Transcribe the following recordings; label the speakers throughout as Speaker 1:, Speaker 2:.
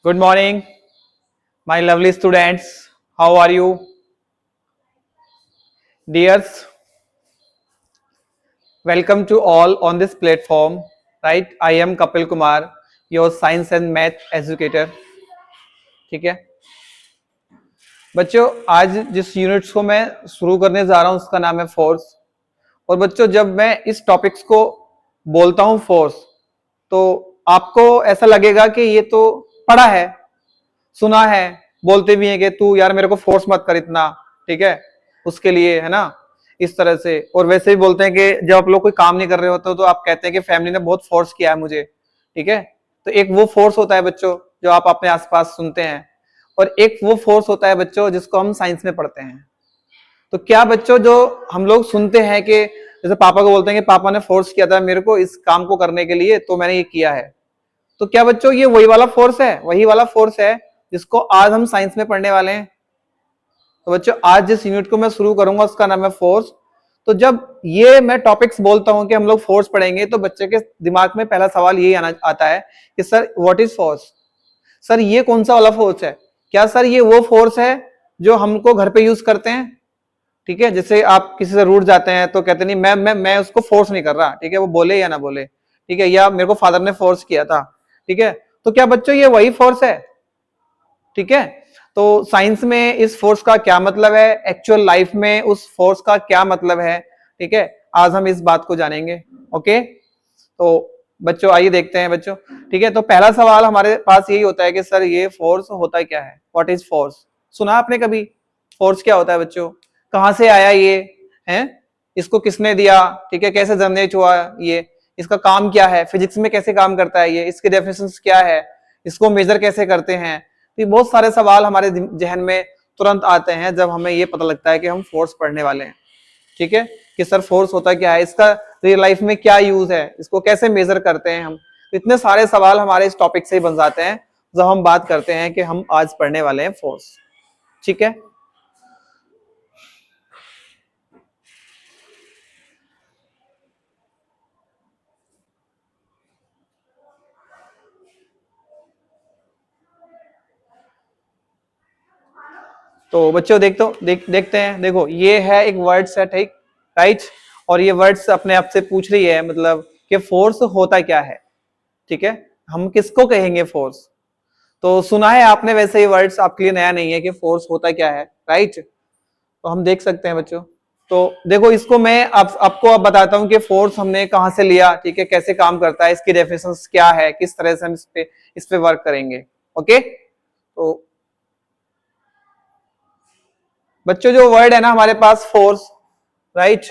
Speaker 1: Good morning, my lovely students. How are you? Dears, welcome to all on this platform. Right? I am Kapil Kumar, your science and math educator. ठीक है बच्चों, आज जिस units को मैं शुरू करने जा रहा हूं उसका नाम है फोर्स। और बच्चों, जब मैं इस टॉपिक्स को बोलता हूं फोर्स, तो आपको ऐसा लगेगा कि ये तो पढ़ा है, सुना है, बोलते भी हैं कि तू यार मेरे को फोर्स मत कर इतना, ठीक है, उसके लिए, है ना, इस तरह से। और वैसे भी बोलते हैं कि जब आप लोग कोई काम नहीं कर रहे होते तो आप कहते हैं कि फैमिली ने बहुत फोर्स किया है मुझे, ठीक है। तो एक वो फोर्स होता है बच्चों जो आप अपने आसपास सुनते हैं, और एक वो फोर्स होता है बच्चों जिसको हम साइंस में पढ़ते हैं। तो क्या बच्चों, जो हम लोग सुनते हैं कि जैसे पापा को बोलते हैं कि पापा ने फोर्स किया था मेरे को इस काम को करने के लिए, तो मैंने ये किया है, तो क्या बच्चों ये वही वाला फोर्स है? वही वाला फोर्स है जिसको आज हम साइंस में पढ़ने वाले हैं। तो बच्चों, आज जिस यूनिट को मैं शुरू करूंगा उसका नाम है फोर्स। तो जब ये मैं टॉपिक्स बोलता हूं कि हम लोग फोर्स पढ़ेंगे, तो बच्चे के दिमाग में पहला सवाल यही आता है कि sir what is force? Sir ये कौन सा वाला फोर्स है? क्या सर ये वो फोर्स है जो हमको घर पे यूज करते हैं? ठीक है, जैसे आप किसी से रूठ जाते हैं तो कहते नहीं मैं उसको फोर्स नहीं कर रहा, ठीक है, वो बोले या ना बोले, ठीक है, या मेरे को फादर ने फोर्स किया था, ठीक है। तो क्या बच्चों ये वही फोर्स है? ठीक है। तो साइंस में इस फोर्स का क्या मतलब है, एक्चुअल लाइफ में उस फोर्स का क्या मतलब है, ठीक है, आज हम इस बात को जानेंगे। ओके, तो बच्चों आइए देखते हैं बच्चों। ठीक है, तो पहला सवाल हमारे पास यही होता है कि सर ये फोर्स होता क्या है? What is force? सुना आपने कभी फोर्स क्या होता है बच्चों? कहां से आया ये है? इसको किसने दिया? ठीक है, कैसे जनरेट हुआ ये? इसका काम क्या है? फिजिक्स में कैसे काम करता है ये? इसके डेफिनेशन क्या है? इसको मेजर कैसे करते हैं? तो बहुत सारे सवाल हमारे जहन में तुरंत आते हैं जब हमें ये पता लगता है कि हम फोर्स पढ़ने वाले हैं। ठीक है, कि सर फोर्स होता क्या है, इसका रियल लाइफ में क्या यूज है, इसको कैसे मेजर करते हैं हम। तो इतने सारे सवाल हमारे इस टॉपिक से ही बन जाते हैं जब हम बात करते हैं कि हम आज पढ़ने वाले हैं फोर्स। ठीक है, तो बच्चों देखते हैं। देखो ये है एक वर्ड सेट है, राइट, और ये वर्ड्स अपने आप से पूछ रही है मतलब कि फोर्स होता क्या है। ठीक है, हम किसको कहेंगे फोर्स? तो सुना है आपने, वैसे ही वर्ड्स आपके लिए नया नहीं है कि फोर्स होता क्या है, राइट। तो हम देख सकते हैं बच्चों। तो देखो इसको मैं आपको अब बताता हूं कि फोर्स हमने कहां से लिया, ठीक है, कैसे काम करता है, इसकी डेफिनेशंस क्या है, किस तरह से हम इस पे वर्क करेंगे। ओके, तो बच्चों जो वर्ड है ना हमारे पास फोर्स, राइट,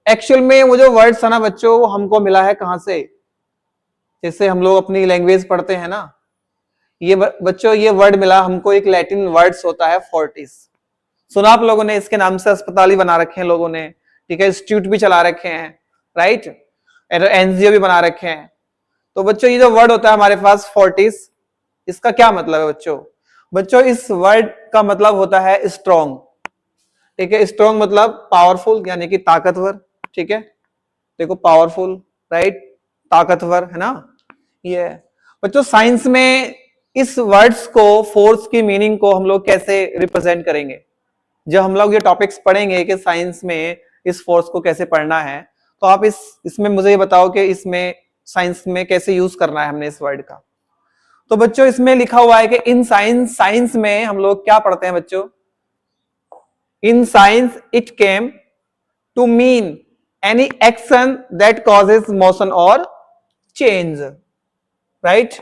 Speaker 1: एक्चुअल में वो जो वर्ड था ना बच्चों, वो हमको मिला है कहां से? जैसे हम लोग अपनी लैंग्वेज पढ़ते हैं ना, ये बच्चों ये वर्ड मिला हमको, एक लैटिन वर्ड्स होता है फोर्टिस। सुना आप लोगों ने? इसके नाम से अस्पताल भी बना रखे हैं लोगों ने, ठीक है, इंस्टीट्यूट भी चला रखे हैं, राइट, एनजीओ भी बना रखे हैं। तो बच्चों ये जो वर्ड होता है हमारे पास फोर्टिस, इसका क्या मतलब है बच्चों? बच्चों इस वर्ड का मतलब होता है स्ट्रॉन्ग। ठीक है, स्ट्रॉन्ग मतलब पावरफुल यानी कि ताकतवर। ठीक है, देखो पावरफुल, राइट, ताकतवर, है ना ये। बच्चों साइंस में इस वर्ड्स को, फोर्स की मीनिंग को हम लोग कैसे रिप्रेजेंट करेंगे? जब हम लोग ये टॉपिक्स पढ़ेंगे कि साइंस में इस फोर्स को कैसे पढ़ना है, तो आप इसमें मुझे ये बताओ कि इसमें साइंस में कैसे यूज करना है हमने इस वर्ड का। तो बच्चों इसमें लिखा हुआ है कि इन साइंस में हम लोग क्या पढ़ते हैं बच्चों? In science it came to mean any action that causes motion और चेंज, राइट।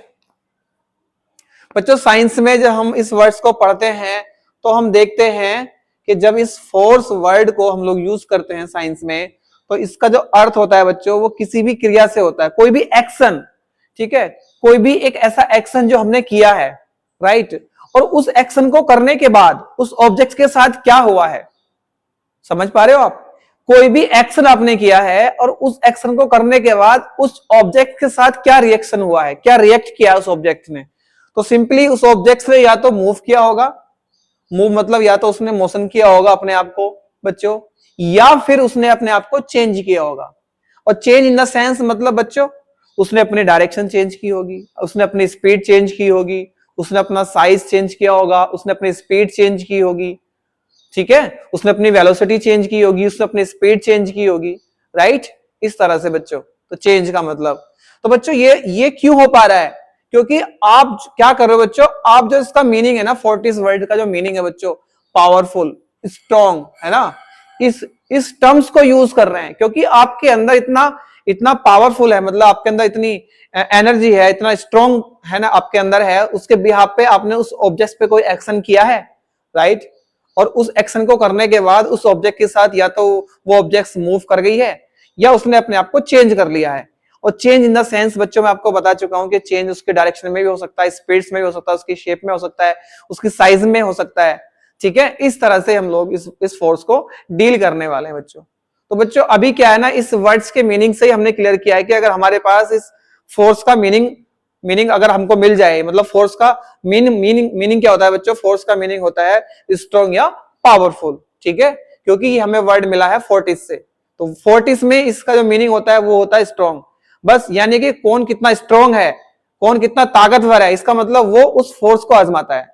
Speaker 1: बच्चों साइंस में जब हम इस वर्ड्स को पढ़ते हैं तो हम देखते हैं कि जब इस फोर्स वर्ड को हम लोग यूज करते हैं साइंस में, तो इसका जो अर्थ होता है बच्चों, वो किसी भी क्रिया से होता है, कोई भी एक्शन, ठीक है, कोई भी एक ऐसा एक्शन जो हमने किया है, राइट, और उस एक्शन को करने के बाद उस ऑब्जेक्ट के साथ क्या हुआ है। समझ पा रहे हो आप? कोई भी एक्शन आपने किया है और उस एक्शन को करने के बाद उस ऑब्जेक्ट के साथ क्या रिएक्शन हुआ है, क्या रिएक्ट किया उस ऑब्जेक्ट ने। तो सिंपली उस ऑब्जेक्ट ने या तो मूव किया होगा, मूव मतलब या तो उसने मोशन किया होगा अपने आप को बच्चों, या फिर उसने अपने आप को चेंज किया होगा। और चेंज इन द सेंस मतलब बच्चों उसने अपनी डायरेक्शन चेंज की होगी, उसने अपनी स्पीड चेंज की होगी, उसने अपना साइज चेंज किया होगा, उसने अपनी स्पीड चेंज की होगी, ठीक है, उसने अपनी वेलोसिटी चेंज की होगी, उसने अपनी स्पीड चेंज की होगी, राइट। इस तरह से बच्चों, तो चेंज का मतलब, तो बच्चों ये क्यों हो पा रहा है? क्योंकि आप क्या कर रहे हो बच्चों, आप जो इसका मीनिंग है ना, फोर्टिस वर्ड का जो मीनिंग है बच्चों, पावरफुल, स्ट्रॉन्ग, है ना, इस टर्म्स को यूज कर रहे हैं, क्योंकि आपके अंदर इतना इतना पावरफुल है, मतलब आपके अंदर इतनी एनर्जी है, इतना स्ट्रॉन्ग है ना आपके अंदर है, उसके बिहाफ पे आपने उस ऑब्जेक्ट पे कोई एक्शन किया है, राइट। और उस एक्शन को करने के बाद उस ऑब्जेक्ट के साथ या तो वो ऑब्जेक्ट मूव कर गई है, या उसने अपने आप को चेंज कर लिया है। और चेंज इन द सेंस बच्चों मैं आपको बता चुका हूं कि चेंज उसके डायरेक्शन में भी हो सकता है, स्पीड्स में भी हो सकता है, उसकी शेप में हो सकता है, उसकी साइज में हो सकता है, ठीक है। इस तरह से हम लोग इस फोर्स को डील करने वाले हैं बच्चों। तो बच्चों अभी क्या है ना, इस वर्ड्स के मीनिंग से ही हमने क्लियर किया है कि अगर हमारे पास इस फोर्स का मीनिंग अगर हमको मिल जाए, मतलब फोर्स का मीनिंग क्या होता है बच्चों, फोर्स का मीनिंग होता है स्ट्रॉन्ग या पावरफुल, ठीक है, क्योंकि हमें वर्ड मिला है फोर्टिस से, तो फोर्टिस में इसका जो मीनिंग होता है वो होता है स्ट्रॉन्ग, बस, यानी कि कौन कितना स्ट्रॉन्ग है, कौन कितना ताकतवर है, इसका मतलब वो उस फोर्स को आजमाता है,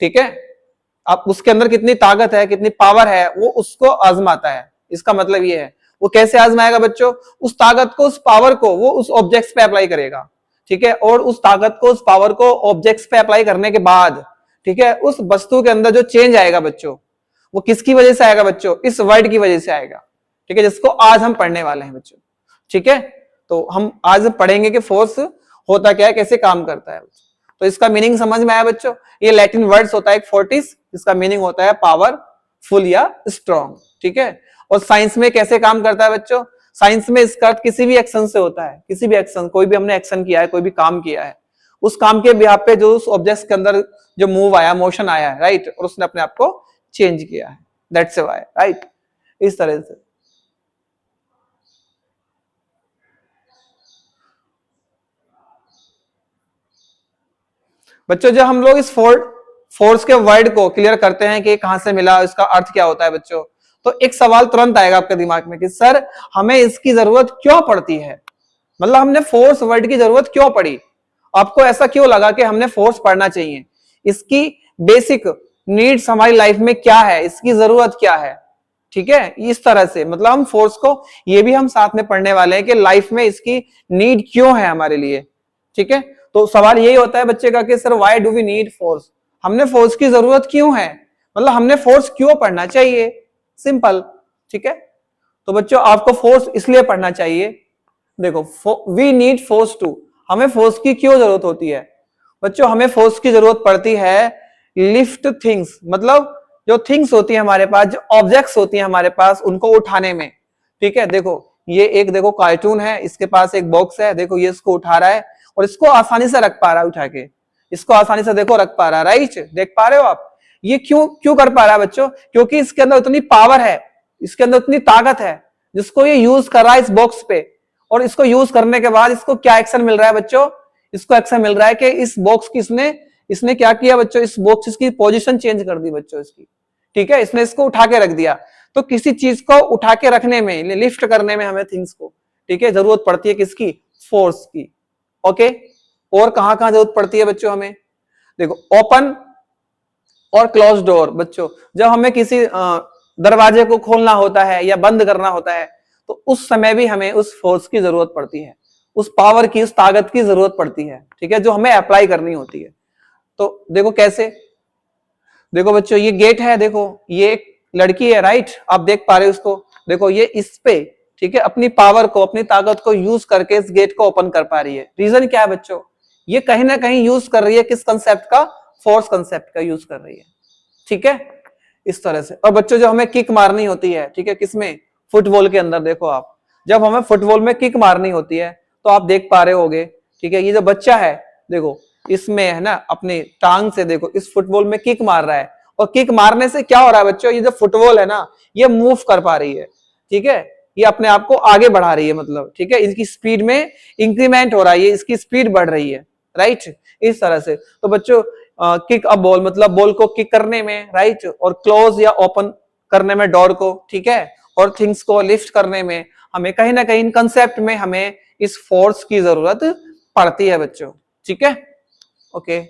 Speaker 1: ठीक है। अब उसके अंदर कितनी ताकत है, कितनी पावर है, वो उसको आजमाता है, इसका मतलब ये है। वो कैसे आजमाएगा बच्चों, उस ताकत को, उस पावर को वो उस ऑब्जेक्ट्स पे अप्लाई करेगा, ठीक है, और उस ताकत को, उस पावर को ऑब्जेक्ट्स पे अप्लाई करने के बाद, ठीक है, उस वस्तु के अंदर जो चेंज आएगा बच्चों, वो किसकी वजह से आएगा बच्चों, इस वर्ड की वजह से आएगा, ठीक है, जिसको आज हम पढ़ने वाले हैं बच्चों, ठीक है। तो हम आज पढ़ेंगे कि फोर्स होता क्या है, कैसे काम करता है। तो इसका मीनिंग समझ में आया बच्चों, ये लैटिन वर्ड्स होता है एक फोर्टिस, इसका मीनिंग होता है पावरफुल या स्ट्रॉन्ग, ठीक है। और साइंस में कैसे काम करता है बच्चों, साइंस में इसका अर्थ किसी भी एक्शन से होता है, किसी भी एक्शन, कोई भी हमने एक्शन किया है, कोई भी काम किया है, उस काम के बिहाफ पे जो उस ऑब्जेक्ट के अंदर जो मूव आया, मोशन आया है, राइट, और उसने अपने आप को चेंज किया है, दैट्स व्हाई, राइट, इस तरह से। बच्चों जब हम लोग इस फोर्स के वर्ड को क्लियर करते हैं कि कहां से मिला, इसका अर्थ क्या होता है बच्चों, तो एक सवाल तुरंत आएगा आपके दिमाग में कि सर हमें इसकी जरूरत क्यों पड़ती है, मतलब हमने फोर्स वर्ड की जरूरत क्यों पड़ी, आपको ऐसा क्यों लगा कि हमने फोर्स पढ़ना चाहिए, इसकी बेसिक नीड्स हमारी लाइफ में क्या है, इसकी जरूरत क्या है, ठीक है। इस तरह से मतलब हम फोर्स को ये भी हम साथ में पढ़ने वाले हैं कि लाइफ में इसकी नीड क्यों है हमारे लिए, ठीक है। तो सवाल यही होता है बच्चे का कि sir why do we need force, हमने फोर्स की जरूरत क्यों है, मतलब हमने फोर्स क्यों पढ़ना चाहिए, सिंपल, ठीक है। तो बच्चों आपको फोर्स इसलिए पढ़ना चाहिए, देखो वी नीड फोर्स टू, हमें फोर्स की क्यों जरूरत होती है बच्चों, हमें फोर्स की जरूरत पड़ती है लिफ्ट थिंग्स, मतलब जो थिंग्स होती है हमारे पास, जो ऑब्जेक्ट्स होती है हमारे पास, उनको उठाने में, ठीक है। देखो ये एक, देखो कार्टून है, इसके पास एक बॉक्स है, देखो ये इसको उठा रहा है और इसको आसानी से रख पा रहा है उठा के, इसको आसानी से देखो रख पा रहा है, राइट, देख पा रहे हो आप, ये क्यों क्यों कर पा रहा है बच्चों, क्योंकि इसके अंदर उतनी पावर है, इसके अंदर उतनी ताकत है, जिसको ये यूज कर रहा है इस बॉक्स पे, और इसको यूज करने के बाद इसको क्या एक्शन मिल रहा है बच्चों, इसको एक्शन मिल रहा है कि इस बॉक्स की इसने इसने क्या किया बच्चों, इस बॉक्स की पोजीशन चेंज कर दी बच्चों इसकी, ठीक है, इसने इसको उठा के रख दिया। तो किसी चीज को उठा के रखने में, लिफ्ट करने में हमें थिंग्स को, ठीक है, जरूरत पड़ती है किसकी, फोर्स की, ओके। और कहां कहां जरूरत पड़ती है बच्चों हमें, देखो ओपन और क्लोज डोर बच्चों, जब हमें किसी दरवाजे को खोलना होता है या बंद करना होता है, तो उस समय भी हमें उस फोर्स की जरूरत पड़ती है, उस पावर की, उस ताकत की जरूरत पड़ती है, ठीक है, जो हमें अप्लाई करनी होती है। तो देखो कैसे, देखो बच्चों ये गेट है, देखो ये एक लड़की है, राइट, आप देख पा रहे हो उसको, देखो ये इस पे, ठीक है, अपनी पावर को, अपनी ताकत को यूज करके इस गेट को ओपन कर पा रही है। रीजन क्या है बच्चों, ये कहीं ना कहीं यूज कर रही है किस कंसेप्ट का, फोर्स कंसेप्ट का यूज कर रही है, ठीक है, इस तरह से। और बच्चों जो हमें किक मारनी होती है, ठीक है, किसमें, फुटबॉल के अंदर, देखो आप जब हमें फुटबॉल में किक मारनी होती है, तो आप देख पा रहे होगे, ठीक है, ये जो बच्चा है, देखो इसमें है ना, अपनी टांग से देखो इस फुटबॉल में किक मार रहा है, और किक मारने से क्या हो रहा है बच्चों, ये जो फुटबॉल है ना, ये मूव कर पा रही है, ठीक है, ये अपने आप को आगे बढ़ा रही है, मतलब, ठीक है, इसकी स्पीड में इंक्रीमेंट हो रहा है, इसकी स्पीड बढ़ रही है, राइट, इस तरह से। तो बच्चों किक अ बॉल मतलब बॉल को किक करने में, राइट, और क्लोज या ओपन करने में डोर को, ठीक है, और थिंग्स को लिफ्ट करने में, हमें कहीं ना कहीं इन कंसेप्ट में हमें इस फोर्स की जरूरत पड़ती है बच्चों, ठीक है। ओके,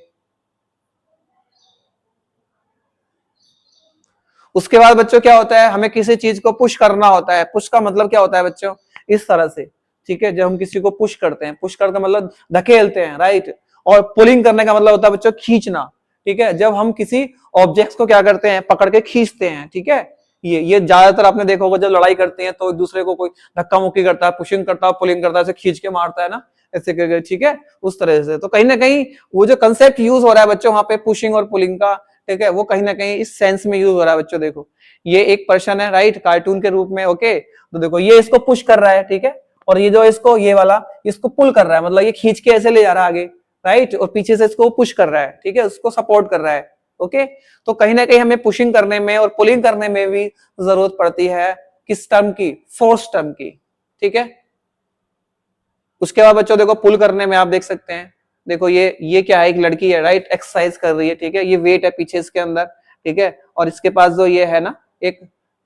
Speaker 1: उसके बाद बच्चों क्या होता है, हमें किसी चीज को पुश करना होता है। पुश का मतलब क्या होता है बच्चों, इस तरह से, ठीक है। जब हम किसी को पुश करते हैं, पुश करके मतलब धकेलते हैं, राइट। और पुलिंग करने का मतलब होता है बच्चों खींचना, ठीक है। जब हम किसी ऑब्जेक्ट्स को क्या करते हैं, पकड़ के खींचते हैं, ठीक है। ये ज्यादातर आपने देखा होगा, जब लड़ाई करते हैं तो एक दूसरे को कोई धक्का मुक्की करता है, पुशिंग करता है, पुलिंग करता है, ऐसे खींच के मारता है ना, ऐसे करके, ठीक है, उस तरह से। तो कहीं ना कहीं वो जो कंसेप्ट यूज हो रहा है बच्चों वहां पे पुशिंग और पुलिंग का, ठीक है, वो कहीं ना कहीं इस सेंस में यूज हो रहा है बच्चों। देखो ये एक पर्सन है, राइट, कार्टून के रूप में, ओके। तो देखो ये इसको पुश कर रहा है, ठीक है, और ये जो इसको, ये वाला इसको पुल कर रहा है, मतलब ये खींच के ऐसे ले जा रहा है आगे, राइट, और पीछे से इसको पुश कर रहा है, ठीक है, उसको सपोर्ट कर रहा है, ओके। तो कहीं ना कहीं हमें पुशिंग करने में और पुलिंग करने में भी जरूरत पड़ती है किस टर्म की, फोर्स टर्म की, ठीक है। उसके बाद बच्चों देखो पुल करने में आप देख सकते हैं, देखो ये क्या है, एक लड़की है, राइट, एक्सरसाइज कर रही है, ठीक है, ये वेट है पीछे इसके अंदर, ठीक है, और इसके पास जो ये है ना एक,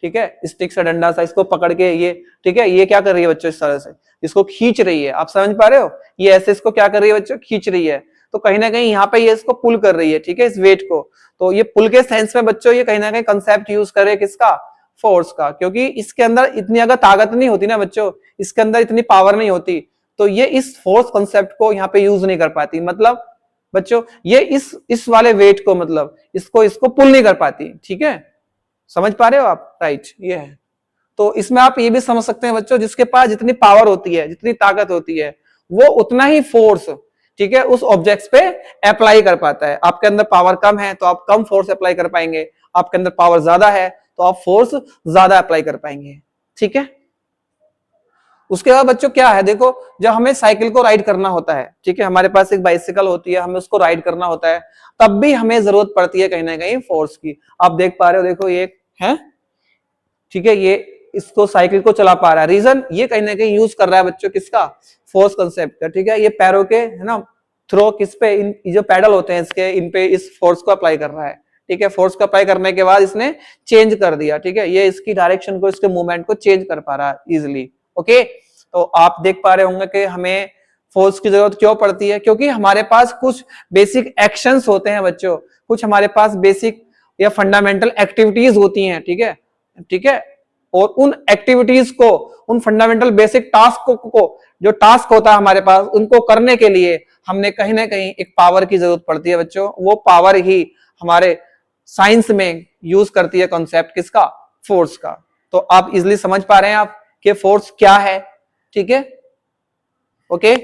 Speaker 1: ठीक है, स्टिक सा डंडा सा, इसको पकड़ के ये, ठीक है, ये क्या कर रही है बच्चों, इस तरह से इसको खींच रही है। आप समझ पा रहे हो, ये ऐसे इसको क्या कर रही है बच्चों, खींच रही है। तो कहीं ना कहीं यहाँ पे ये इसको पुल कर रही है, ठीक है, इस वेट को। तो ये पुल के सेंस में बच्चों ये कहीं ना कहीं कंसेप्ट यूज करे किसका, फोर्स का, क्योंकि इसके अंदर इतनी अगर ताकत नहीं होती ना बच्चों, इसके अंदर इतनी पावर नहीं होती, तो ये इस फोर्स कॉन्सेप्ट को यहाँ पे यूज नहीं कर पाती। मतलब बच्चों ये इस वाले वेट को, मतलब इसको इसको पुल नहीं कर पाती, ठीक है, समझ पा रहे हो आप, राइट, ये है। तो इसमें आप ये भी समझ सकते हैं बच्चों, जिसके पास जितनी पावर होती है, जितनी ताकत होती है, वो उतना ही फोर्स, ठीक है, उस ऑब्जेक्ट्स पे अप्लाई कर पाता है। आपके अंदर पावर कम है तो आप कम फोर्स अप्लाई कर पाएंगे, आपके अंदर पावर ज्यादा है तो आप फोर्स ज्यादा अप्लाई कर पाएंगे, ठीक है। उसके बाद बच्चों क्या है, देखो जब हमें साइकिल को राइड करना होता है, ठीक है, हमारे पास एक बाइसिकल होती है, हमें उसको राइड करना होता है, तब भी हमें जरूरत पड़ती है कहीं ना कहीं फोर्स की। आप देख पा रहे हो, देखो ये है, ठीक है, ये इसको साइकिल को चला पा रहा है, रीजन ये कहीं ना कहीं यूज कर रहा है बच्चों किसका, फोर्स कंसेप्ट का, ठीक है। ये पैरों के, है ना, थ्रो किस पे, इन जो पैडल होते हैं इसके, इन पे इस फोर्स को अप्लाई कर रहा है, ठीक है। फोर्स को अप्लाई करने के बाद इसने चेंज कर दिया, ठीक है, ये इसकी डायरेक्शन को, इसके मूवमेंट को चेंज कर पा रहा है इजिली, ओके। तो आप देख पा रहे होंगे कि हमें फोर्स की जरूरत क्यों पड़ती है, क्योंकि हमारे पास कुछ बेसिक एक्शंस होते हैं बच्चों, कुछ हमारे पास बेसिक या फंडामेंटल एक्टिविटीज होती हैं, ठीक है, ठीक है। और उन एक्टिविटीज को, उन फंडामेंटल बेसिक टास्क को, जो टास्क होता है हमारे पास, उनको करने के लिए हमने कहीं ना कहीं एक पावर की जरूरत पड़ती है बच्चों। वो पावर ही हमारे साइंस में यूज करती है कॉन्सेप्ट किसका, फोर्स का। तो आप इजिली समझ पा रहे हैं आप कि फोर्स क्या है, ठीक है, ओके।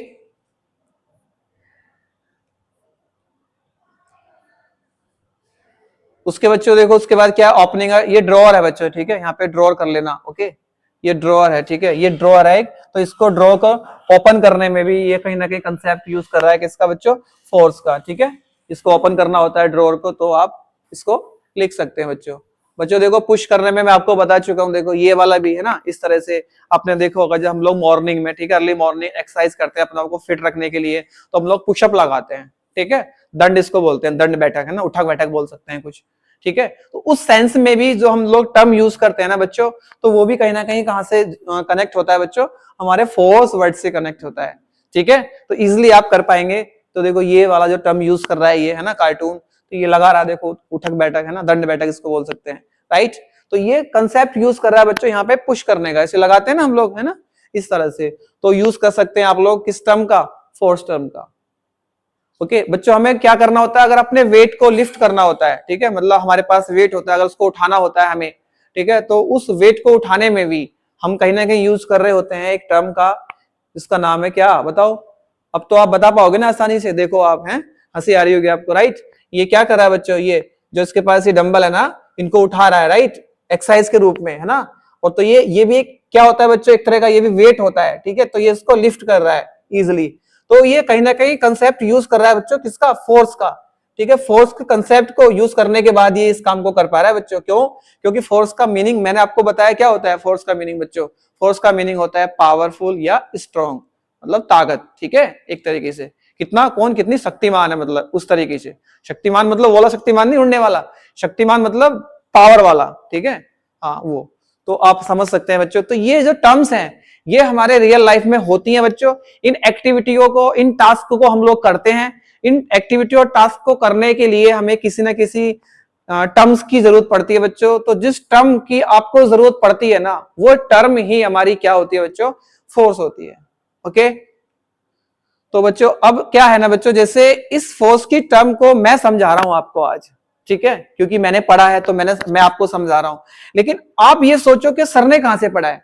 Speaker 1: उसके बच्चों देखो उसके बाद क्या, ओपनिंग है, ये ड्रॉअर है बच्चों, ठीक है, यहाँ पे ड्रॉअर कर लेना, ओके। ये ड्रॉअर है, ठीक है, ये ड्रॉअर है एक, तो इसको ड्रॉ को ओपन करने में भी ये कहीं ना कहीं कंसेप्ट यूज कर रहा है किसका बच्चों, फोर्स का, ठीक है। इसको ओपन करना होता है ड्रॉअर को, तो आप इसको लिख सकते हैं बच्चों। बच्चों देखो पुश करने में मैं आपको बता चुका हूँ, देखो ये वाला भी है ना, इस तरह से आपने देखो होगा, जब हम लोग मॉर्निंग में, ठीक है, अर्ली मॉर्निंग एक्सरसाइज करते हैं अपने आप को फिट रखने के लिए, तो हम लोग पुशअप लगाते हैं, ठीक है। दंड इसको बोलते हैं, दंड बैठक है ना, उठक बैठक बोल सकते हैं कुछ, ठीक है। तो उस सेंस में भी जो हम लोग टर्म यूज करते हैं ना बच्चों, तो वो भी कहीं ना कहीं कहां से कनेक्ट होता है बच्चों, हमारे फोर्स वर्ड से कनेक्ट होता है, ठीक है। तो इजिली आप कर पाएंगे। तो देखो ये वाला जो टर्म यूज कर रहा है, ये है ना कार्टून, तो ये लगा रहा है, देखो उठक बैठक है ना, दंड बैठक इसको बोल सकते हैं, राइट। तो ये कंसेप्ट यूज कर रहा है बच्चों यहाँ पे पुश करने का, ऐसे लगाते हैं ना हम लोग, है ना, इस तरह से। तो यूज कर सकते हैं आप लोग किस टर्म का, फोर्स टर्म का, ओके। बच्चों हमें क्या करना होता है, अगर अपने वेट को लिफ्ट करना होता है, ठीक है, मतलब हमारे पास वेट होता है, अगर उसको उठाना होता है हमें, ठीक है, तो उस वेट को उठाने में भी हम कहीं ना कहीं यूज कर रहे होते हैं एक टर्म का, इसका नाम है क्या, बताओ। अब तो आप बता पाओगे ना आसानी से, देखो आप, हैं, हंसी आ रही होगी आपको, राइट। ये क्या कर रहा है बच्चों, ये जो इसके पास ये डंबल है ना, इनको उठा रहा है, राइट, एक्सरसाइज के रूप में, है ना। और तो ये भी एक क्या होता है बच्चों, एक तरह का ये भी वेट होता है, ठीक है। तो ये इसको लिफ्ट कर रहा है इजिली। तो ये कहीं ना कहीं कंसेप्ट यूज कर रहा है बच्चों किसका, फोर्स का, ठीक है। फोर्स के कंसेप्ट को यूज करने के बाद ये इस काम को कर पा रहा है बच्चों, क्यों, क्योंकि फोर्स का मीनिंग मैंने आपको बताया क्या होता है। फोर्स का मीनिंग बच्चों, फोर्स का मीनिंग होता है पावरफुल या स्ट्रॉन्ग, मतलब ताकत, ठीक है, एक तरीके से कितना, कौन कितनी शक्तिमान है, मतलब उस तरीके से। शक्तिमान मतलब वो वाला शक्तिमान नहीं, उड़ने वाला शक्तिमान, मतलब पावर वाला, ठीक है, हाँ वो। तो आप समझ सकते हैं बच्चों। तो ये जो टर्म्स हैं ये हमारे रियल लाइफ में होती हैं बच्चों। इन एक्टिविटियों को, इन टास्क को हम लोग करते हैं। इन एक्टिविटी और टास्क को करने के लिए हमें किसी ना किसी टर्म्स की जरूरत पड़ती है बच्चों। तो जिस टर्म की आपको जरूरत पड़ती है ना, वो टर्म ही हमारी क्या होती है बच्चों, फोर्स होती है। ओके, तो बच्चों अब क्या है ना बच्चों, जैसे इस फोर्स की टर्म को मैं समझा रहा हूं आपको आज, ठीक है, क्योंकि मैंने पढ़ा है तो मैं आपको समझा रहा हूं। लेकिन आप ये सोचो कि सर ने कहां से पढ़ा है।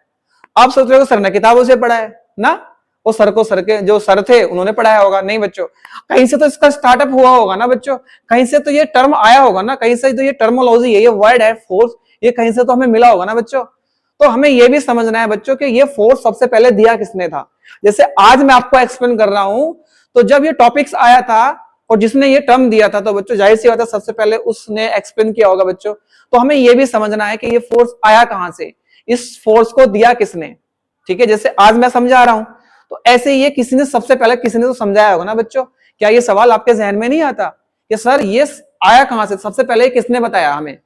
Speaker 1: आप सोच रहे हो सर ने किताबों से पढ़ा है ना, वो सर को सर के जो सर थे उन्होंने पढ़ाया होगा। नहीं बच्चों, कहीं से तो इसका स्टार्टअप हुआ होगा ना बच्चों, कहीं से तो ये टर्म आया होगा ना, कहीं से तो ये टर्मोलॉजी है, ये वर्ड है फोर्स, ये कहीं से तो हमें मिला होगा ना बच्चों। तो हमें ये भी समझना है बच्चों कि ये फोर्स सबसे पहले दिया किसने था। जैसे आज मैं आपको एक्सप्लेन कर रहा हूं, तो जब ये टॉपिक्स आया था और जिसने ये टर्म दिया था, तो बच्चों जाहिर सी बात है सबसे पहले उसने एक्सप्लेन किया होगा बच्चों। तो हमें ये भी समझना है कि ये फोर्स आया कहां से, इस फोर्स को दिया किसने। ठीक है, जैसे आज मैं समझा रहा हूं, तो ऐसे ये किसी ने सबसे पहले किसी ने तो समझाया होगा ना बच्चों। क्या ये सवाल आपके जहन में नहीं आता कि सर ये आया कहां से, सबसे पहले किसने बताया हमें।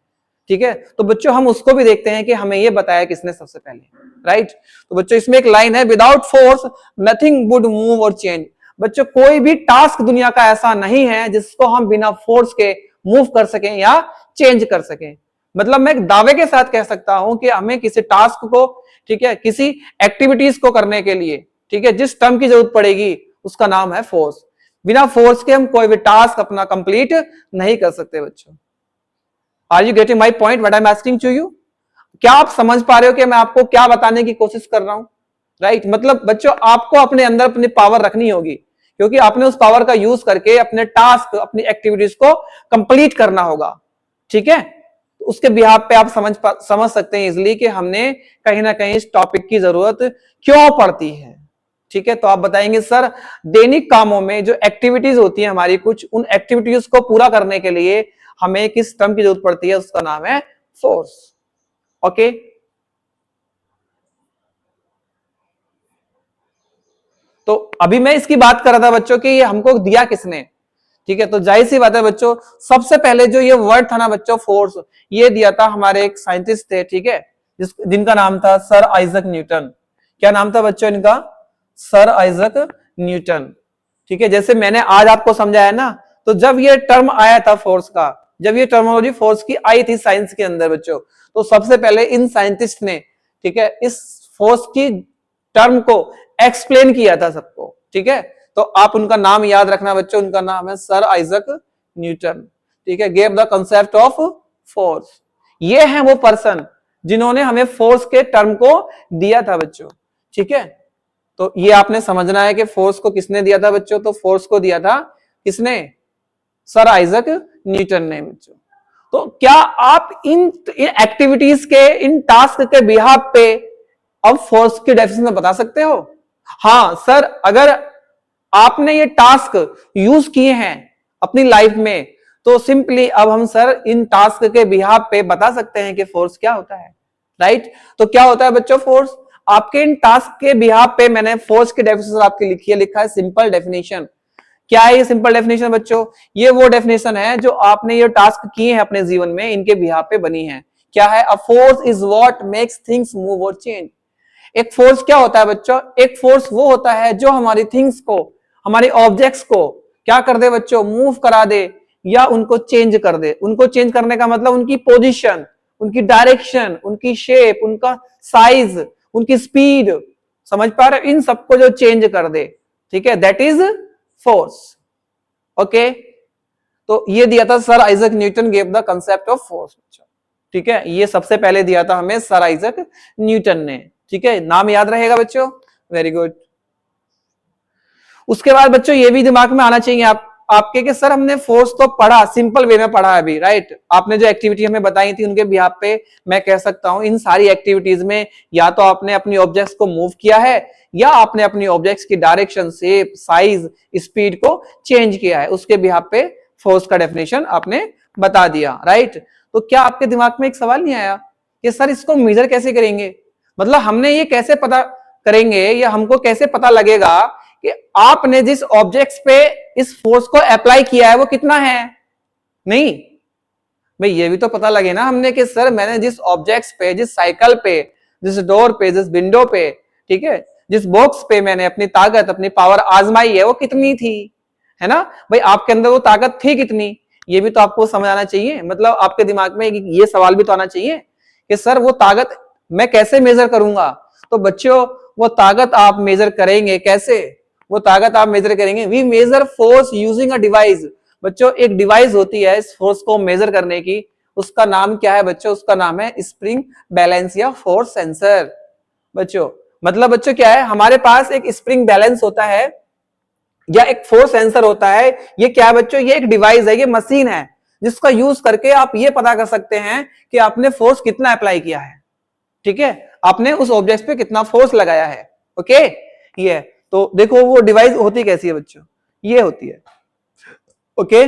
Speaker 1: ठीक है, तो बच्चों हम उसको भी देखते हैं कि हमें ये बताया किसने सबसे पहले, राइट। तो बच्चों इसमें एक लाइन है, without force nothing would move और चेंज। बच्चों कोई भी टास्क दुनिया का ऐसा नहीं है जिसको हम बिना फोर्स के मूव कर सकें या चेंज कर सकें। मतलब मैं दावे के साथ कह सकता हूं कि हमें किसी टास्क को, ठीक है, किसी एक्टिविटीज को करने के लिए, ठीक है, जिस टर्म की जरूरत पड़ेगी उसका नाम है फोर्स। बिना फोर्स के हम कोई भी टास्क अपना कंप्लीट नहीं कर सकते बच्चों। Are you getting my point, what I am asking to you. क्या आप समझ पा रहे हो कि मैं आपको क्या बताने की कोशिश कर रहा हूं, राइट। मतलब बच्चों आपको अपने अंदर अपनी पावर रखनी होगी, क्योंकि आपने उस पावर का यूज करके अपने टास्क, अपनी एक्टिविटीज को कंप्लीट करना होगा। ठीक है, उसके बिहाफ पे आप समझ सकते हैं इजिली कि हमने कहीं ना कहीं इस टॉपिक की जरूरत क्यों पड़ती है। ठीक है, तो आप बताएंगे सर दैनिक कामों में जो एक्टिविटीज होती है हमारी कुछ, उन एक्टिविटीज को पूरा करने के लिए हमें किस टर्म की जरूरत पड़ती है, उसका नाम है फोर्स। ओके, तो अभी मैं इसकी बात कर रहा था बच्चों कि ये हमको दिया किसने। ठीक है, तो जाहिर सी बात है बच्चों, सबसे पहले जो ये वर्ड था ना बच्चों फोर्स, ये दिया था हमारे एक साइंटिस्ट थे, ठीक है, जिनका नाम था सर आइजक न्यूटन। क्या नाम था बच्चों इनका, सर आइजक न्यूटन। ठीक है, जैसे मैंने आज आपको समझाया ना, तो जब ये टर्म आया था फोर्स का, जब ये टर्मोलॉजी फोर्स की आई थी साइंस के अंदर बच्चों, तो सबसे पहले इन साइंटिस्ट ने, ठीक है, इस फोर्स की टर्म को एक्सप्लेन किया था सबको। ठीक है, तो आप उनका नाम याद रखना बच्चों, उनका नाम है सर आइजक न्यूटन। ठीक है, gave the concept of force. ये है वो पर्सन जिन्होंने हमें फोर्स के टर्म को दिया था बच्चों। ठीक है, तो ये आपने समझना है कि फोर्स को किसने दिया था बच्चों, तो फोर्स को दिया था किसने, सर आइजक न्यूटन ने बच्चों। तो क्या आप इन एक्टिविटीज के, इन टास्क के बिहाफ पे अब फोर्स की डेफिनेशन बता सकते हो। हाँ सर, अगर आपने ये टास्क यूज किए हैं अपनी लाइफ में, तो सिंपली अब हम सर इन टास्क के बिहाफ पे बता सकते हैं कि फोर्स क्या होता है, राइट। तो क्या होता है बच्चों फोर्स, आपके इन टास्क के बिहाफ पे मैंने फोर्स की डेफिनेशन आपकी लिखी है, लिखा है सिंपल डेफिनेशन। क्या है ये सिंपल डेफिनेशन बच्चों, ये वो डेफिनेशन है जो आपने ये टास्क किए हैं अपने जीवन में, इनके बिहाफ पे बनी है। क्या है, अ force is what makes things move और चेंज। एक फोर्स क्या होता है बच्चों, एक फोर्स वो होता है जो हमारी थिंग्स को, हमारे ऑब्जेक्ट्स को क्या कर दे बच्चों, मूव करा दे या उनको चेंज कर दे। उनको चेंज करने का मतलब उनकी पोजीशन, उनकी डायरेक्शन, उनकी शेप, उनका साइज, उनकी स्पीड, समझ पा रहे, इन सबको जो चेंज कर दे, ठीक है, दैट इज फोर्स। ओके, तो ये दिया था sir Isaac Newton gave the concept of force. ठीक है, ये सबसे पहले दिया था हमें सर आइजक न्यूटन ने। ठीक है, नाम याद रहेगा बच्चों, वेरी गुड। उसके बाद बच्चों ये भी दिमाग में आना चाहिए आपके कि सर हमने फोर्स तो पढ़ा, सिंपल वे में पढ़ा है अभी, राइट। आपने जो एक्टिविटी हमें बताई थी उनके बिहाफ पे मैं कह सकता हूं इन सारी एक्टिविटीज में या तो आपने अपनी ऑब्जेक्ट्स को मूव किया है या आपने अपनी ऑब्जेक्ट्स की डायरेक्शन, शेप, साइज, स्पीड को चेंज किया है, उसके बिहाफ पे फोर्स का डेफिनेशन आपने बता दिया, राइट। तो क्या आपके दिमाग में एक सवाल नहीं आया कि सर इसको मेजर कैसे करेंगे, मतलब हमने ये कैसे पता करेंगे या हमको कैसे पता लगेगा कि आपने जिस ऑब्जेक्ट्स पे इस फोर्स को अप्लाई किया है वो कितना है। नहीं, भाई ये भी तो पता लगे ना हमने कि सर मैंने जिस ऑब्जेक्ट्स पे, जिस साइकिल पे, जिस डोर पे, जिस विंडो पे, ठीक है, जिस बॉक्स पे मैंने अपनी ताकत, अपनी पावर आजमाई है वो कितनी थी, है ना। भाई आपके अंदर वो ताकत थी कितनी, ये भी तो आपको समझ आना चाहिए। मतलब आपके दिमाग में ये सवाल भी तो आना चाहिए कि सर वो ताकत मैं कैसे मेजर करूंगा। तो बच्चों वो ताकत आप मेजर करेंगे कैसे, वो ताकत आप मेजर करेंगे, we measure force using a device. बच्चों एक डिवाइस होती है इस फोर्स को मेजर करने की, उसका नाम क्या है बच्चों, उसका नाम है स्प्रिंग बैलेंस या फोर्स सेंसर। बच्चों मतलब बच्चों क्या है, हमारे पास एक स्प्रिंग बैलेंस होता है या एक फोर्स सेंसर होता है। ये क्या है बच्चों, ये एक डिवाइस है, ये मशीन है जिसका यूज करके आप ये पता कर सकते हैं कि आपने फोर्स कितना अप्लाई किया है, ठीक है, आपने उस ऑब्जेक्ट पे कितना फोर्स लगाया है। ओके, ये तो देखो वो डिवाइस होती कैसी है बच्चों, ये होती है। ओके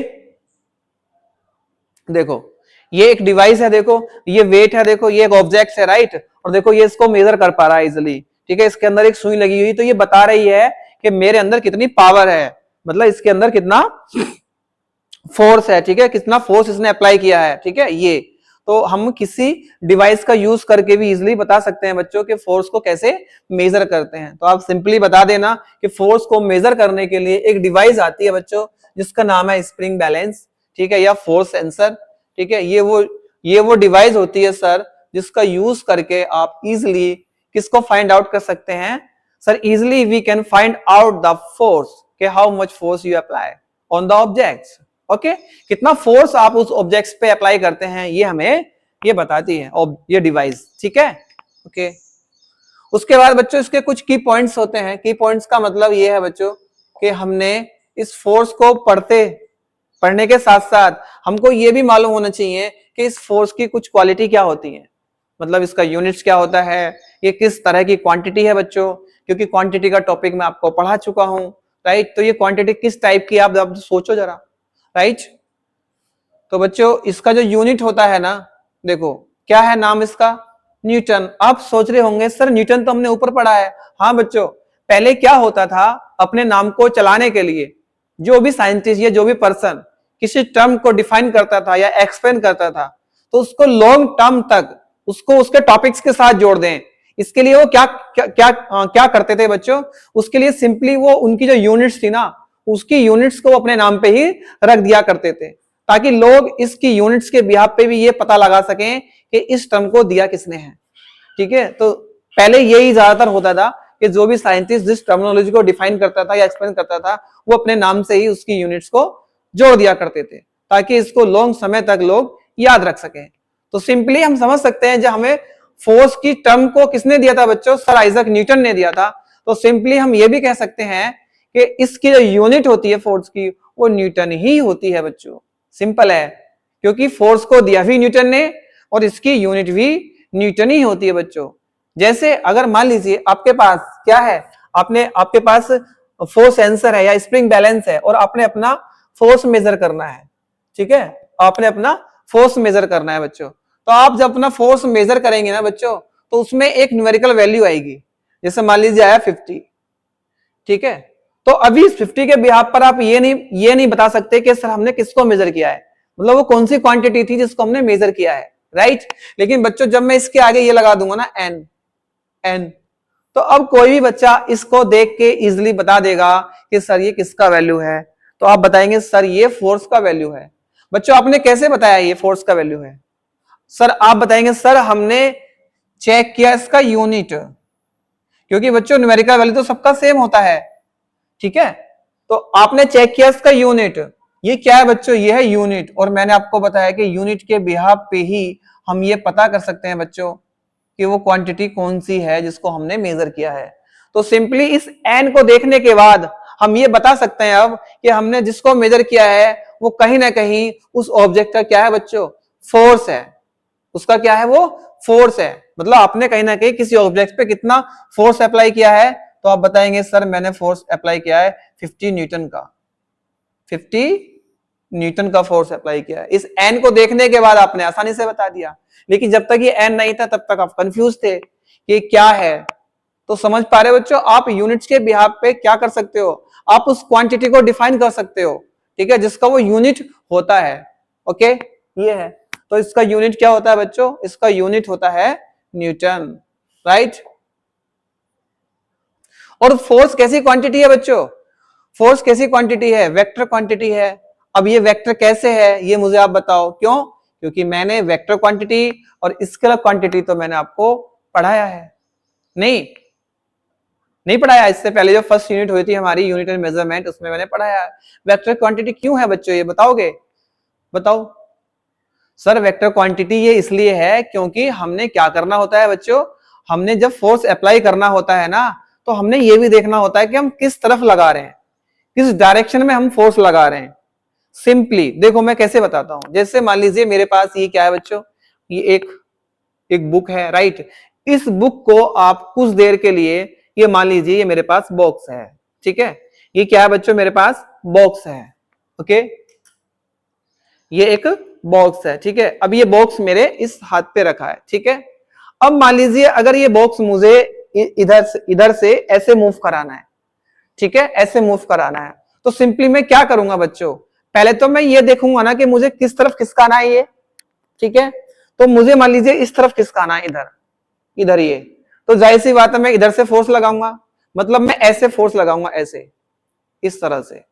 Speaker 1: देखो ये एक डिवाइस है, देखो ये वेट है, देखो ये एक ऑब्जेक्ट है, राइट, और देखो ये इसको मेजर कर पा रहा है इजिली, ठीक है। इसके अंदर एक सुई लगी हुई, तो ये बता रही है कि मेरे अंदर कितनी पावर है, मतलब इसके अंदर कितना फोर्स है, ठीक है, कितना फोर्स इसने अप्लाई किया है, ठीक है। ये तो हम किसी डिवाइस का यूज करके भी इजिली बता सकते हैं बच्चों के फोर्स को कैसे मेजर करते हैं। तो आप सिंपली बता देना कि फोर्स को मेजर करने के लिए एक डिवाइस आती है बच्चों जिसका नाम है स्प्रिंग बैलेंस, ठीक है, या फोर्स सेंसर, ठीक है। ये वो डिवाइस होती है सर जिसका यूज करके आप इजिली किसको फाइंड आउट कर सकते हैं sir, easily we can find out the force के how much force you apply on the objects. Okay कितना फोर्स आप उस ऑब्जेक्ट्स पे अप्लाई करते हैं ये हमें ये बताती है ये डिवाइस, ठीक है। ओके उसके बाद बच्चों इसके कुछ की पॉइंट्स होते हैं। की पॉइंट्स का मतलब ये है बच्चों कि हमने इस फोर्स को पढ़ने के साथ साथ हमको ये भी मालूम होना चाहिए कि इस फोर्स की कुछ क्वालिटी क्या होती है, मतलब इसका यूनिट्स क्या होता है, ये किस तरह की क्वांटिटी है बच्चों, क्योंकि क्वांटिटी का टॉपिक मैं आपको पढ़ा चुका हूं, राइट। तो ये क्वांटिटी किस टाइप की आप सोचो जरा, राइट। तो बच्चों इसका जो यूनिट होता है ना, देखो क्या है नाम इसका, न्यूटन। आप सोच रहे होंगे सर न्यूटन तो हमने ऊपर पढ़ा है। हाँ बच्चों पहले क्या होता था, अपने नाम को चलाने के लिए जो भी साइंटिस्ट या जो भी पर्सन किसी टर्म को डिफाइन करता था या एक्सप्लेन करता था, तो उसको लॉन्ग टर्म तक उसको उसके टॉपिक्स के साथ जोड़ दें। इसके लिए वो क्या क्या क्या, क्या करते थे बच्चों, उसके लिए सिंपली वो उनकी जो यूनिट्स थी ना, उसकी यूनिट्स को अपने नाम पे ही रख दिया करते थे, ताकि लोग इसकी यूनिट्स के बिहाफ पे भी ये पता लगा सकें कि इस टर्म को दिया किसने है, ठीक है। तो पहले यही ज्यादातर होता था कि जो भी साइंटिस्ट जिस टर्मिनोलॉजी को डिफाइन करता था या एक्सप्लेन करता था, वो अपने नाम से ही उसकी यूनिट्स को जोड़ दिया करते थे, ताकि इसको लॉन्ग समय तक लोग याद रख सकें। तो सिंपली हम समझ सकते हैं, जब हमें फोर्स की टर्म को किसने दिया था बच्चों, सर आइजक न्यूटन ने दिया था। तो सिंपली हम ये भी कह सकते हैं कि इसकी जो यूनिट होती है फोर्स की, वो न्यूटन ही होती है बच्चों। सिंपल है, क्योंकि फोर्स को दिया भी न्यूटन ने और इसकी यूनिट भी न्यूटन ही होती है बच्चों। जैसे अगर मान लीजिए आपके पास क्या है, आपके पास फोर्स सेंसर है या स्प्रिंग बैलेंस है और आपने अपना फोर्स मेजर करना है, ठीक है, आपने अपना फोर्स मेजर करना है बच्चों। तो आप जब अपना फोर्स मेजर करेंगे ना बच्चों, तो उसमें एक न्यूमेरिकल वैल्यू आएगी, जैसे मान लीजिए आया 50, ठीक है। तो अभी इस 50 के बिहाफ पर आप ये नहीं बता सकते कि सर हमने किसको मेजर किया है, मतलब वो कौन सी क्वांटिटी थी जिसको हमने मेजर किया है, राइट। लेकिन बच्चों जब मैं इसके आगे ये लगा दूंगा ना एन, तो अब कोई भी बच्चा इसको देख के इजिली बता देगा कि सर ये किसका वैल्यू है। तो आप बताएंगे सर ये फोर्स का वैल्यू है। बच्चों आपने कैसे बताया ये फोर्स का वैल्यू है, सर आप बताएंगे सर हमने चेक किया इसका यूनिट, क्योंकि बच्चों न्यूमेरिकल वैल्यू तो सबका सेम होता है, ठीक है। तो आपने चेक किया इसका यूनिट, ये क्या है बच्चों, ये है यूनिट। और मैंने आपको बताया कि यूनिट के बिहाफ पे ही हम ये पता कर सकते हैं बच्चों कि वो क्वांटिटी कौन सी है जिसको हमने मेजर किया है। तो सिंपली इस एन को देखने के बाद हम ये बता सकते हैं अब कि हमने जिसको मेजर किया है वो कहीं ना कहीं उस ऑब्जेक्ट का क्या है बच्चों, फोर्स है, उसका क्या है वो फोर्स है। मतलब आपने कहीं ना कहीं किसी ऑब्जेक्ट पे कितना फोर्स अप्लाई किया है, तो आप बताएंगे सर मैंने फोर्स अप्लाई किया है 50 न्यूटन का, 50 न्यूटन का फोर्स अप्लाई किया है। इस एन को देखने के बाद आपने आसानी से बता दिया, लेकिन जब तक ये एन नहीं था तब तक आप कंफ्यूज थे कि क्या है। तो समझ पा रहे हो बच्चों, आप यूनिट्स के बिहाफ पे क्या कर सकते हो, आप उस क्वांटिटी को डिफाइन कर सकते हो, ठीक है, जिसका वो यूनिट होता है। ओके ये है। तो इसका यूनिट क्या होता है बच्चों, इसका यूनिट होता है न्यूटन, राइट। और फोर्स कैसी क्वांटिटी है बच्चों, फोर्स कैसी क्वांटिटी है, वेक्टर क्वांटिटी है। अब ये वेक्टर कैसे है ये मुझे आप बताओ, क्यों, क्योंकि मैंने वेक्टर क्वांटिटी और स्केलर क्वांटिटी तो मैंने आपको पढ़ाया है, नहीं पढ़ाया, इससे पहले जो फर्स्ट यूनिट हुई थी हमारी यूनिट एंड मेजरमेंट, उसमें मैंने पढ़ाया है। वेक्टर क्वांटिटी क्यों है बच्चों, ये बताओगे, बताओ। सर वेक्टर क्वांटिटी ये इसलिए है क्योंकि हमने क्या करना होता है बच्चों, हमने जब फोर्स अप्लाई करना होता है ना, तो हमने ये भी देखना होता है कि हम किस तरफ लगा रहे हैं, किस डायरेक्शन में हम फोर्स लगा रहे हैं। सिंपली देखो मैं कैसे बताता हूं, जैसे मान लीजिए मेरे पास ये क्या है बच्चों, ये एक बुक है, राइट। इस बुक को आप कुछ देर के लिए, ये मान लीजिए ये मेरे पास बॉक्स है, ठीक है, ये क्या है बच्चों, मेरे पास बॉक्स है, ओके, ये एक बॉक्स है, ठीक है। अब ये बॉक्स मेरे इस हाथ पे रखा है, ठीक है। अब मान लीजिए अगर ये बॉक्स मुझे इधर से ऐसे मूव कराना है, ठीक है, ऐसे मूव कराना है, तो सिंपली मैं क्या करूंगा बच्चों, पहले तो मैं ये देखूंगा ना कि मुझे किस तरफ खिसकाना है ये, ठीक है। तो मुझे मान लीजिए इस तरफ खिसकाना है, इधर इधर ये, तो जाहिर सी बात है मैं इधर से फोर्स लगाऊंगा, मतलब मैं ऐसे फोर्स लगाऊंगा, ऐसे, इस तरह से,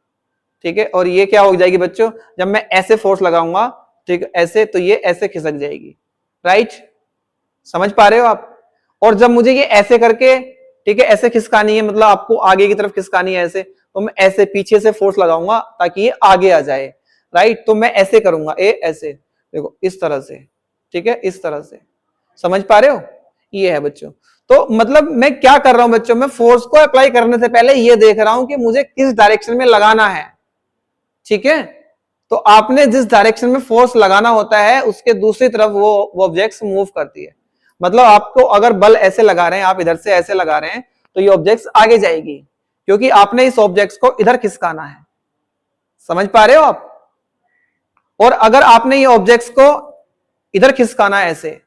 Speaker 1: ठीक है। और ये क्या हो जाएगी बच्चों, जब मैं ऐसे फोर्स लगाऊंगा, ठीक है, ऐसे, तो ये ऐसे खिसक जाएगी, राइट, समझ पा रहे हो आप। और जब मुझे ये ऐसे करके, ठीक है, ऐसे खिसकानी है, मतलब आपको आगे की तरफ खिसकानी है ऐसे, तो मैं ऐसे पीछे से फोर्स लगाऊंगा ताकि ये आगे आ जाए, राइट। तो मैं ऐसे करूंगा, ऐसे देखो, इस तरह से, ठीक है, इस तरह से, समझ पा रहे हो, ये है बच्चों। तो मतलब मैं क्या कर रहा हूं बच्चों, मैं फोर्स को अप्लाई करने से पहले ये देख रहा हूं कि मुझे किस डायरेक्शन में लगाना है, ठीक है। तो आपने जिस डायरेक्शन में फोर्स लगाना होता है उसके दूसरी तरफ वो ऑब्जेक्ट्स मूव करती है। मतलब आपको अगर बल ऐसे लगा रहे हैं, आप इधर से ऐसे लगा रहे हैं, तो ये ऑब्जेक्ट्स आगे जाएगी, क्योंकि आपने इस ऑब्जेक्ट्स को इधर खिसकाना है, समझ पा रहे हो आप। और अगर आपने ये ऑब्जेक्ट्स को इधर खिसकाना है ऐसे,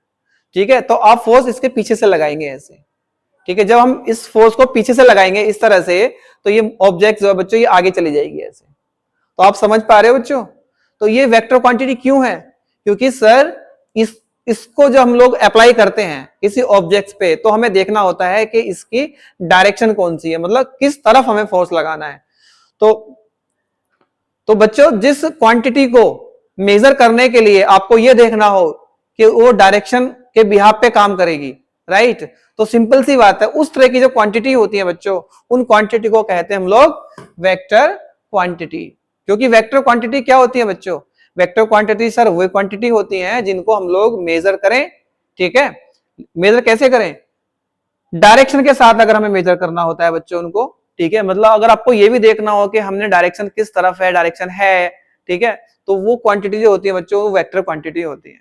Speaker 1: ठीक है, तो आप फोर्स इसके पीछे से लगाएंगे ऐसे, ठीक है। जब हम इस फोर्स को पीछे से लगाएंगे इस तरह से, तो ये ऑब्जेक्ट जो है बच्चों, ये आगे चली जाएगी ऐसे। तो आप समझ पा रहे हो बच्चों। तो ये वेक्टर क्वांटिटी क्यों है, क्योंकि सर इसको जो हम लोग अप्लाई करते हैं किसी ऑब्जेक्ट पे, तो हमें देखना होता है कि इसकी डायरेक्शन कौन सी है, मतलब किस तरफ हमें फोर्स लगाना है। तो बच्चों जिस क्वांटिटी को मेजर करने के लिए आपको यह देखना हो कि वो डायरेक्शन के बिहाफ पे काम करेगी, राइट। तो सिंपल सी बात है, उस तरह की जो क्वांटिटी होती है बच्चों, उन क्वांटिटी को कहते हैं हम लोग वेक्टर क्वांटिटी। क्योंकि वेक्टर क्वांटिटी क्या होती है बच्चों, वेक्टर क्वांटिटी सर वो क्वांटिटी होती है जिनको हम लोग मेजर करें, ठीक है। मेजर कैसे करें, डायरेक्शन के साथ अगर हमें मेजर करना होता है बच्चों उनको, ठीक है। मतलब अगर आपको ये भी देखना हो कि हमने डायरेक्शन किस तरफ है, डायरेक्शन है, ठीक है, तो वो क्वांटिटी जो होती है बच्चों, वो वेक्टर क्वांटिटी होती है।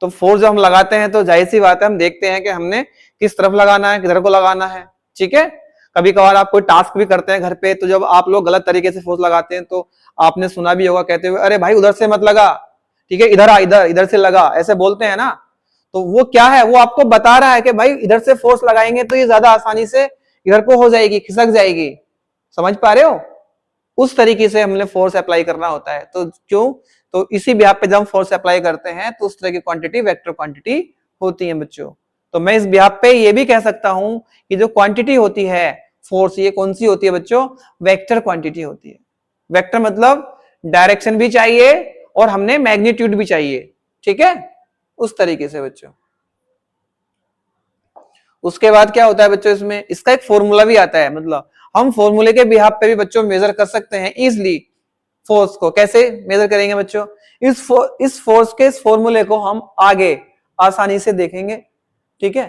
Speaker 1: तो फोर्स जब हम लगाते हैं तो जाहिर सी बात है हम देखते हैं कि हमने किस तरफ लगाना है, किधर को लगाना है, ठीक है। कभी कभार आप कोई टास्क भी करते हैं घर पे, तो जब आप लोग गलत तरीके से फोर्स लगाते हैं तो आपने सुना भी होगा कहते हुए, अरे भाई उधर से मत लगा, ठीक है, इधर आ, इधर इधर से लगा, ऐसे बोलते हैं ना। तो वो क्या है, वो आपको बता रहा है कि भाई इधर से फोर्स लगाएंगे तो ये ज्यादा आसानी से इधर को हो जाएगी, खिसक जाएगी, समझ पा रहे हो। उस तरीके से हमने फोर्स अप्लाई करना होता है। तो क्यों, तो इसी बिहाफ पे जब हम फोर्स अप्लाई करते हैं तो उस तरह की क्वांटिटी वेक्टर क्वांटिटी होती है बच्चों। तो मैं इस बिहाफ पे ये भी कह सकता हूं कि जो क्वांटिटी होती है फोर्स, ये कौन सी होती है बच्चों, वेक्टर क्वांटिटी होती है। वेक्टर मतलब डायरेक्शन भी चाहिए और हमने मैग्नीट्यूड भी चाहिए, ठीक है, उस तरीके से बच्चों। उसके बाद क्या होता है बच्चों, इसमें इसका एक फॉर्मूला भी आता है, मतलब हम फॉर्मूले के बिहाफ पे भी बच्चों मेजर कर सकते हैं इजिली फोर्स को। कैसे मेजर करेंगे बच्चों, इस फोर्स के इस फॉर्मूले को हम आगे आसानी से देखेंगे, ठीक है।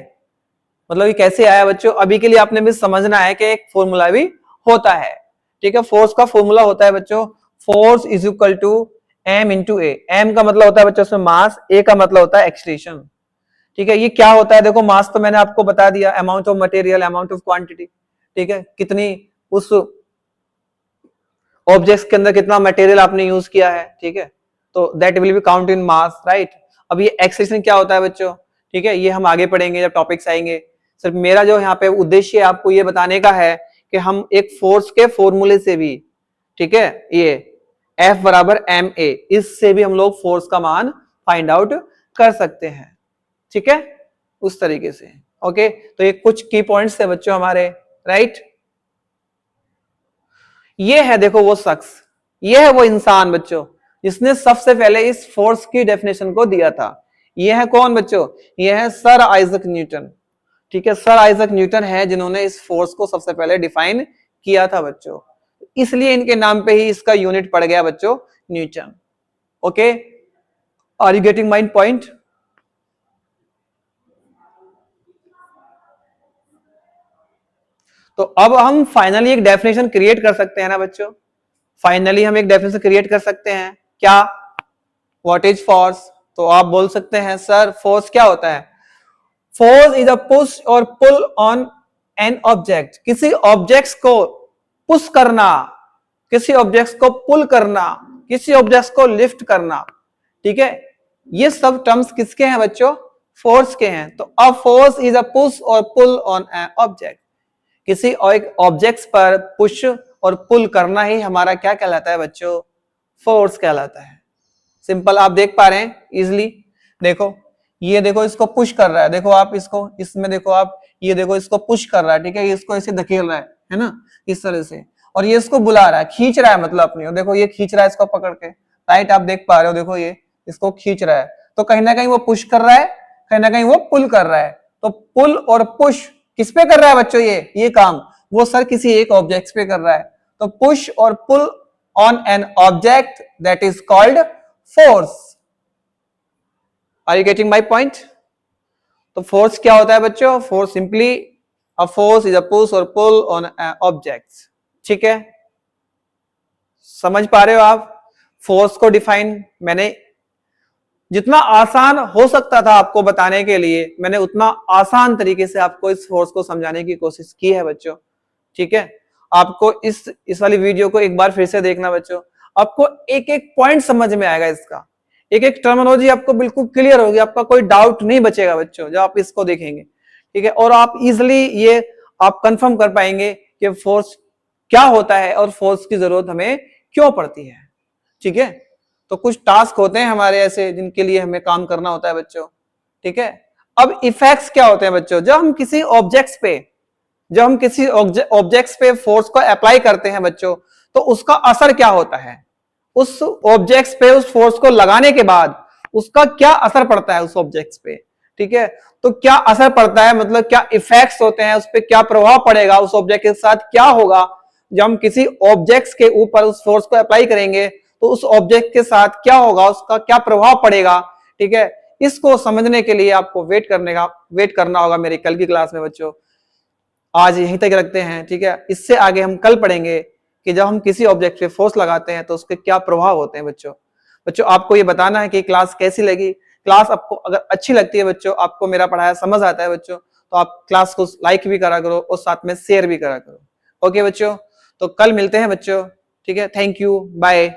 Speaker 1: मतलब ये कैसे आया बच्चों, अभी के लिए आपने भी समझना है कि एक फॉर्मूला भी होता है, ठीक है। फोर्स का फॉर्मूला होता है बच्चों, force is equal to M into A. M का मतलब होता है बच्चों उसमें मास, ए का मतलब होता है एक्सलेशन, ठीक है। ये क्या होता है, देखो मास तो मैंने आपको बता दिया, amount of material, amount of quantity, ठीक है, कितनी उस ऑब्जेक्ट्स के अंदर कितना मटेरियल आपने यूज किया है, ठीक है। तो that will be count in mass, right. अब ये एक्सलेशन क्या होता है बच्चों, ठीक है, ये हम आगे पढ़ेंगे जब टॉपिक्स आएंगे। सिर्फ मेरा जो यहाँ पे उद्देश्य है आपको ये बताने का है कि हम एक फोर्स के फॉर्मूले से भी, ठीक है, ये F बराबर ma, इससे भी हम लोग फोर्स का मान फाइंड आउट कर सकते हैं। ठीक है, उस तरीके से। ओके, तो ये कुछ की पॉइंट्स थे बच्चों हमारे, राइट। ये है देखो वो शख्स, ये है वो इंसान बच्चों जिसने सबसे पहले इस फोर्स की डेफिनेशन को दिया था। ये है कौन बच्चों? ये है सर आइजक न्यूटन। ठीक है, सर आइजक न्यूटन है जिन्होंने इस फोर्स को सबसे पहले डिफाइन किया था बच्चों, इसलिए इनके नाम पे ही इसका यूनिट पड़ गया बच्चों newton. Okay, are you getting my point? तो अब हम फाइनली एक डेफिनेशन क्रिएट कर सकते हैं ना बच्चों, फाइनली हम एक डेफिनेशन क्रिएट कर सकते हैं। क्या? What is force? तो आप बोल सकते हैं सर फोर्स क्या होता है? फोर्स इज अ पुश और पुल ऑन एन ऑब्जेक्ट, किसी ऑब्जेक्ट्स को पुश करना, किसी ऑब्जेक्ट्स को पुल करना, किसी ऑब्जेक्ट्स को लिफ्ट करना। ठीक है, ये सब टर्म्स किसके हैं बच्चों? फोर्स के हैं। तो अ फोर्स इज अ पुश और पुल ऑन एन ऑब्जेक्ट, किसी एक ऑब्जेक्ट्स पर पुश और पुल करना ही हमारा क्या कहलाता है बच्चों? फोर्स कहलाता है। सिंपल, आप देख पा रहे हैं इजिली। देखो, ये देखो इसको पुश कर रहा है, देखो आप इसको, इसमें देखो आप, ये देखो इसको पुश कर रहा है, ठीक है, ये इसको ऐसे धकेल रहा है ना, इस तरह से, और ये इसको बुला रहा है, खींच रहा है, मतलब अपनी, देखो ये खींच रहा है इसको पकड़ के, राइट, आप देख पा रहे हो, देखो ये इसको खींच रहा है, तो कहीं ना कहीं वो पुश कर रहा है, कहीं ना कहीं वो पुल कर रहा है। तो पुल और पुश किस पे कर रहा है बच्चों? ये काम वो सर किसी एक ऑब्जेक्ट पे कर रहा है। तो पुश और pull on an object, that is called force. Are you getting my point? तो फोर्स क्या होता है बच्चों? Force simply a force is a push और पुल ऑन ऑब्जेक्ट्स। ठीक है, समझ पा रहे हो आप? फोर्स को डिफाइन मैंने जितना आसान हो सकता था आपको बताने के लिए, मैंने उतना आसान तरीके से आपको इस फोर्स को समझाने की कोशिश की है बच्चों। ठीक है, आपको इस वाली वीडियो को एक बार फिर से देखना बच्चों, आपको एक एक पॉइंट समझ में आएगा, इसका एक एक टर्मिनोलॉजी आपको बिल्कुल क्लियर होगी, आपका कोई डाउट नहीं बचेगा बच्चों जब आप इसको देखेंगे। ठीक है, और आप इजिली ये आप कंफर्म कर पाएंगे कि फोर्स क्या होता है और फोर्स की जरूरत हमें क्यों पड़ती है। ठीक है, तो कुछ टास्क होते हैं हमारे ऐसे जिनके लिए हमें काम करना होता है बच्चों। ठीक है, अब इफेक्ट्स क्या होते हैं बच्चों? जब हम किसी ऑब्जेक्ट्स पे फोर्स को अप्लाई करते हैं बच्चों, तो उसका असर क्या होता है? उस ऑब्जेक्ट्स पे उस फोर्स को लगाने के बाद उसका क्या असर पड़ता है उस ऑब्जेक्ट्स पे? ठीक है, तो क्या असर पड़ता है, मतलब क्या इफेक्ट्स होते हैं, उस पर क्या प्रभाव पड़ेगा, उस ऑब्जेक्ट के साथ क्या होगा जब हम किसी ऑब्जेक्ट्स के ऊपर उस फोर्स को अप्लाई करेंगे, तो उस ऑब्जेक्ट के साथ क्या होगा, उसका क्या प्रभाव पड़ेगा। ठीक है, इसको समझने के लिए आपको वेट करना होगा मेरी कल की क्लास में बच्चों। आज यहीं तक रखते हैं। ठीक है, इससे आगे हम कल पढ़ेंगे कि जब हम किसी ऑब्जेक्ट पे फोर्स लगाते हैं तो उसके क्या प्रभाव होते हैं बच्चों। बच्चों आपको ये बताना है कि क्लास कैसी लगी। क्लास आपको अगर अच्छी लगती है बच्चों, आपको मेरा पढ़ाया समझ आता है बच्चों, तो आप क्लास को लाइक भी करा करो और साथ में शेयर भी करा करो। ओके बच्चों, तो कल मिलते हैं बच्चों। ठीक है, थैंक यू, बाय।